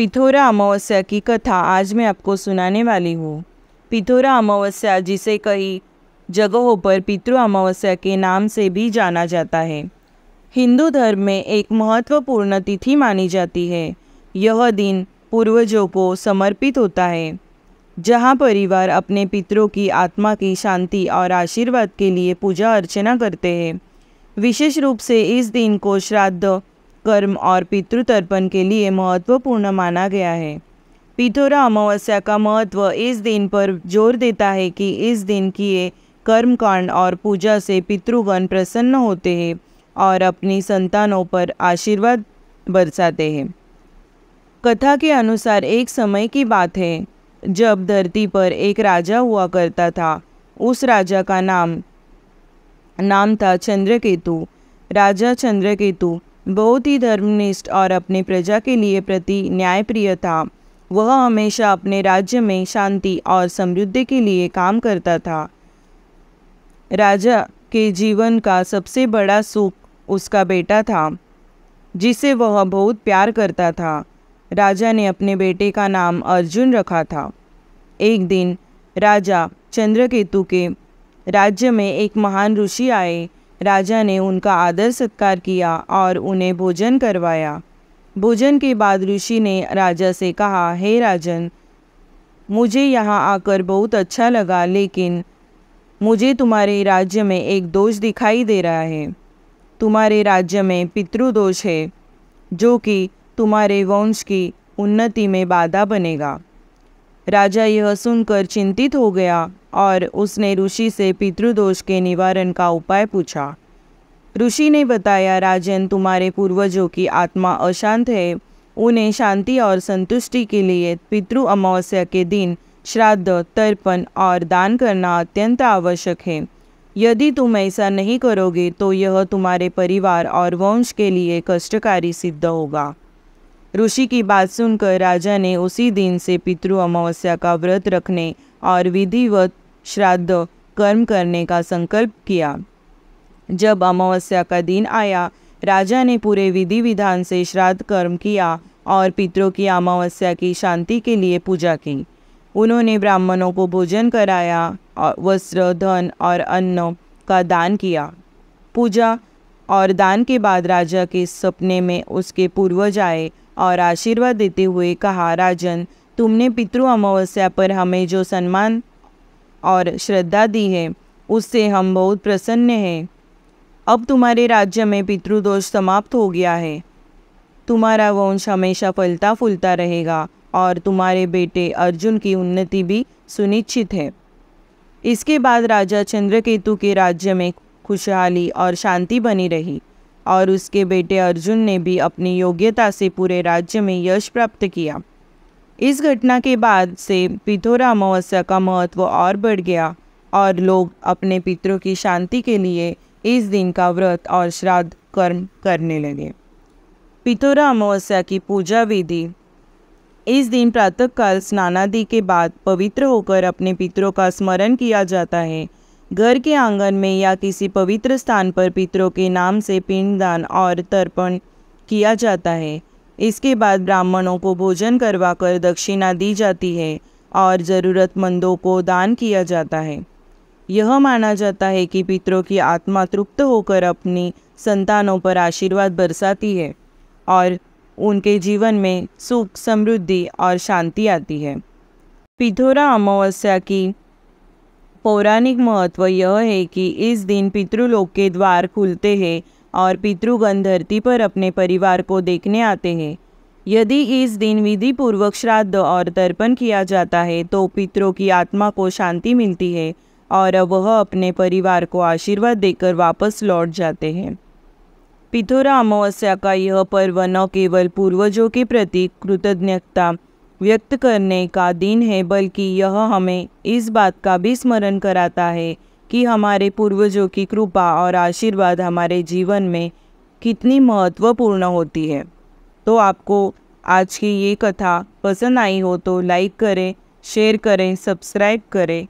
पिथौरा अमावस्या की कथा आज मैं आपको सुनाने वाली हूँ। पिथौरा अमावस्या, जिसे कई जगहों पर पितृ अमावस्या के नाम से भी जाना जाता है, हिंदू धर्म में एक महत्वपूर्ण तिथि मानी जाती है। यह दिन पूर्वजों को समर्पित होता है, जहाँ परिवार अपने पितरों की आत्मा की शांति और आशीर्वाद के लिए पूजा अर्चना करते हैं। विशेष रूप से इस दिन को श्राद्ध कर्म और पितृतर्पण के लिए महत्वपूर्ण माना गया है। पिथौरा अमावस्या का महत्व इस दिन पर जोर देता है कि इस दिन किए कर्मकांड और पूजा से पितृगण प्रसन्न होते हैं और अपनी संतानों पर आशीर्वाद बरसाते हैं। कथा के अनुसार एक समय की बात है जब धरती पर एक राजा हुआ करता था। उस राजा का नाम था चंद्रकेतु। राजा चंद्रकेतु बहुत ही धर्मनिष्ठ और अपने प्रजा के लिए प्रति न्यायप्रिय था। वह हमेशा अपने राज्य में शांति और समृद्धि के लिए काम करता था। राजा के जीवन का सबसे बड़ा सुख उसका बेटा था, जिसे वह बहुत प्यार करता था। राजा ने अपने बेटे का नाम अर्जुन रखा था। एक दिन राजा चंद्रकेतु के राज्य में एक महान ऋषि आए। राजा ने उनका आदर सत्कार किया और उन्हें भोजन करवाया। भोजन के बाद ऋषि ने राजा से कहा, हे राजन, मुझे यहाँ आकर बहुत अच्छा लगा, लेकिन मुझे तुम्हारे राज्य में एक दोष दिखाई दे रहा है। तुम्हारे राज्य में पितृदोष है, जो कि तुम्हारे वंश की उन्नति में बाधा बनेगा। राजा यह सुनकर चिंतित हो गया और उसने ऋषि से पितृदोष के निवारण का उपाय पूछा। ऋषि ने बताया, राजन, तुम्हारे पूर्वजों की आत्मा अशांत है। उन्हें शांति और संतुष्टि के लिए पितृ अमावस्या के दिन श्राद्ध, तर्पण और दान करना अत्यंत आवश्यक है। यदि तुम ऐसा नहीं करोगे तो यह तुम्हारे परिवार और वंश के लिए कष्टकारी सिद्ध होगा। ऋषि की बात सुनकर राजा ने उसी दिन से पितृ अमावस्या का व्रत रखने और विधिवत श्राद्ध कर्म करने का संकल्प किया। जब अमावस्या का दिन आया, राजा ने पूरे विधि विधान से श्राद्ध कर्म किया और पितरों की अमावस्या की शांति के लिए पूजा की। उन्होंने ब्राह्मणों को भोजन कराया और वस्त्र, धन और अन्न का दान किया। पूजा और दान के बाद राजा के सपने में उसके पूर्वज आए और आशीर्वाद देते हुए कहा, राजन, तुमने पितृ अमावस्या पर हमें जो सम्मान और श्रद्धा दी है, उससे हम बहुत प्रसन्न हैं। अब तुम्हारे राज्य में पितृदोष समाप्त हो गया है। तुम्हारा वंश हमेशा फलता फूलता रहेगा और तुम्हारे बेटे अर्जुन की उन्नति भी सुनिश्चित है। इसके बाद राजा चंद्रकेतु के राज्य में खुशहाली और शांति बनी रही और उसके बेटे अर्जुन ने भी अपनी योग्यता से पूरे राज्य में यश प्राप्त किया। इस घटना के बाद से पिथौरा अमावस्या का महत्व और बढ़ गया और लोग अपने पितरों की शांति के लिए इस दिन का व्रत और श्राद्ध कर्म करने लगे। पिथौरा अमावस्या की पूजा विधि। इस दिन प्रातःकाल स्नानादि के बाद पवित्र होकर अपने पितरों का स्मरण किया जाता है। घर के आंगन में या किसी पवित्र स्थान पर पितरों के नाम से पिंडदान और तर्पण किया जाता है। इसके बाद ब्राह्मणों को भोजन करवाकर दक्षिणा दी जाती है और ज़रूरतमंदों को दान किया जाता है। यह माना जाता है कि पितरों की आत्मा तृप्त होकर अपनी संतानों पर आशीर्वाद बरसाती है और उनके जीवन में सुख, समृद्धि और शांति आती है। पिथौरा अमावस्या की पौराणिक महत्व यह है कि इस दिन पितृलोक के द्वार खुलते हैं और पितृगण धरती पर अपने परिवार को देखने आते हैं। यदि इस दिन विधि पूर्वक श्राद्ध और तर्पण किया जाता है तो पितरों की आत्मा को शांति मिलती है और वह अपने परिवार को आशीर्वाद देकर वापस लौट जाते हैं। पिथौरा अमावस्या का यह पर्व न केवल पूर्वजों के प्रति कृतज्ञता व्यक्त करने का दिन है, बल्कि यह हमें इस बात का भी स्मरण कराता है कि हमारे पूर्वजों की कृपा और आशीर्वाद हमारे जीवन में कितनी महत्वपूर्ण होती है। तो आपको आज की ये कथा पसंद आई हो तो लाइक करें, शेयर करें, सब्सक्राइब करें।